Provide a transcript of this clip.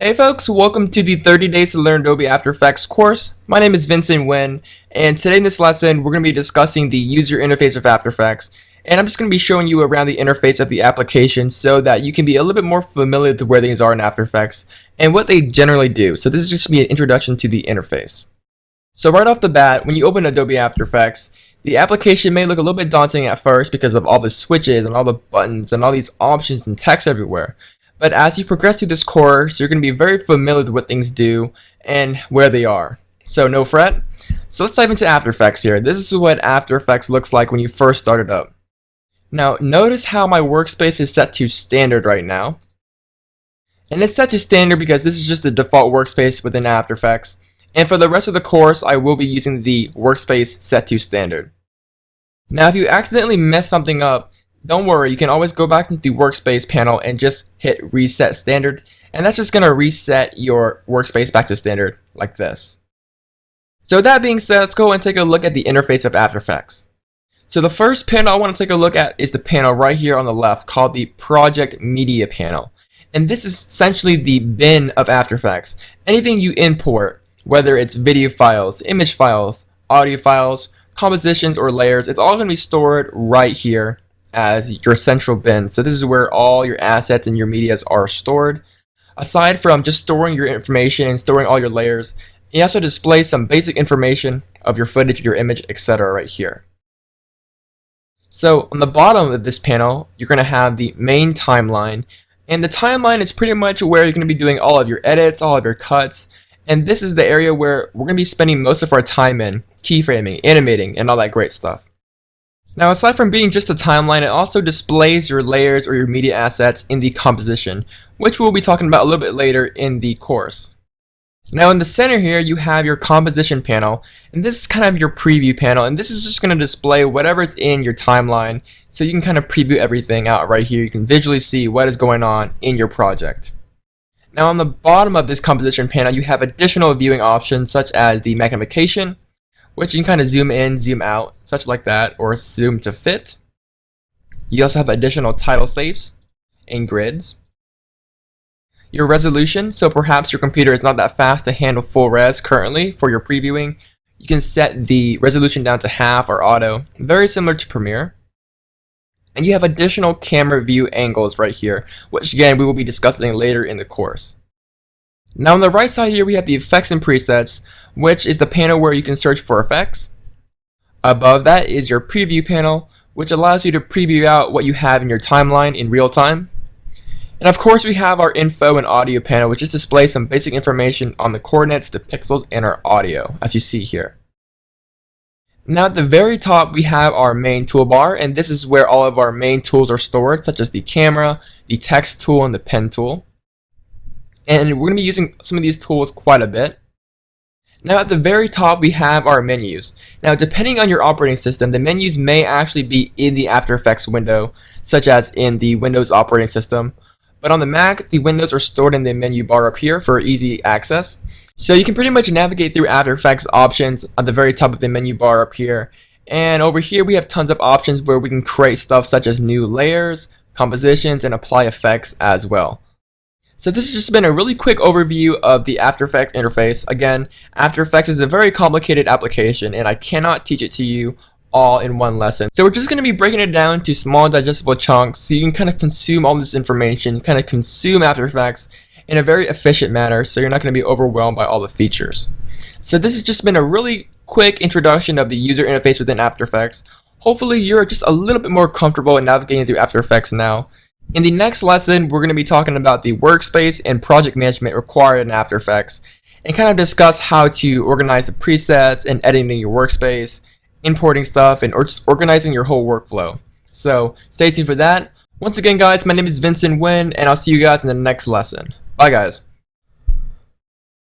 Hey folks, welcome to the 30 Days to Learn Adobe After Effects course. My name is Vincent Nguyen, and today in this lesson we're going to be discussing the user interface of After Effects. And I'm just going to be showing you around the interface of the application so that you can be a little bit more familiar with where things are in After Effects and what they generally do. So this is just going to be an introduction to the interface. So right off the bat, when you open Adobe After Effects, the application may look a little bit daunting at first because of all the switches and all the buttons and all these options and text everywhere. But as you progress through this course, you're going to be very familiar with what things do and where they are. So no fret. So let's dive into After Effects here. This is what After Effects looks like when you first start it up. Now notice how my workspace is set to standard right now. And it's set to standard because this is just the default workspace within After Effects. And for the rest of the course, I will be using the workspace set to standard. Now if you accidentally mess something up, don't worry, you can always go back into the workspace panel and just hit reset standard, and that's just going to reset your workspace back to standard like this. So with that being said, let's go and take a look at the interface of After Effects. So the first panel I want to take a look at is the panel right here on the left called the Project Media panel. And this is essentially the bin of After Effects. Anything you import, whether it's video files, image files, audio files, compositions, or layers, it's all going to be stored right here as your central bin. So this is where all your assets and your medias are stored. Aside from just storing your information and storing all your layers, you also display some basic information of your footage, your image, etc. right here. So on the bottom of this panel, you're going to have the main timeline, and the timeline is pretty much where you're going to be doing all of your edits, all of your cuts, and this is the area where we're going to be spending most of our time in, keyframing, animating, and all that great stuff. Now aside from being just a timeline, it also displays your layers or your media assets in the composition, which we'll be talking about a little bit later in the course. Now in the center here you have your composition panel, and this is kind of your preview panel, and this is just going to display whatever's in your timeline, so you can kind of preview everything out right here. You can visually see what is going on in your project. Now on the bottom of this composition panel you have additional viewing options such as the magnification, which you can kind of zoom in, zoom out, such like that, or zoom to fit. You also have additional title safes and grids. Your resolution, so perhaps your computer is not that fast to handle full res currently for your previewing. You can set the resolution down to half or auto, very similar to Premiere. And you have additional camera view angles right here, which again we will be discussing later in the course. Now on the right side here we have the effects and presets, which is the panel where you can search for effects. Above that is your preview panel, which allows you to preview out what you have in your timeline in real time. And of course we have our info and audio panel, which just displays some basic information on the coordinates, the pixels, and our audio, as you see here. Now at the very top we have our main toolbar, and this is where all of our main tools are stored, such as the camera, the text tool, and the pen tool. And we're going to be using some of these tools quite a bit. Now at the very top we have our menus. Now depending on your operating system, the menus may actually be in the After Effects window, such as in the Windows operating system. But on the Mac, the windows are stored in the menu bar up here for easy access. So you can pretty much navigate through After Effects options at the very top of the menu bar up here. And over here we have tons of options where we can create stuff such as new layers, compositions, and apply effects as well. So this has just been a really quick overview of the After Effects interface. Again, After Effects is a very complicated application and I cannot teach it to you all in one lesson. So we're just going to be breaking it down to small digestible chunks so you can kind of consume all this information, kind of consume After Effects in a very efficient manner so you're not going to be overwhelmed by all the features. So this has just been a really quick introduction of the user interface within After Effects. Hopefully you're just a little bit more comfortable in navigating through After Effects now. In the next lesson, we're going to be talking about the workspace and project management required in After Effects and kind of discuss how to organize the presets and editing your workspace, importing stuff, and just organizing your whole workflow. So stay tuned for that. Once again guys, my name is Vincent Nguyen and I'll see you guys in the next lesson. Bye guys.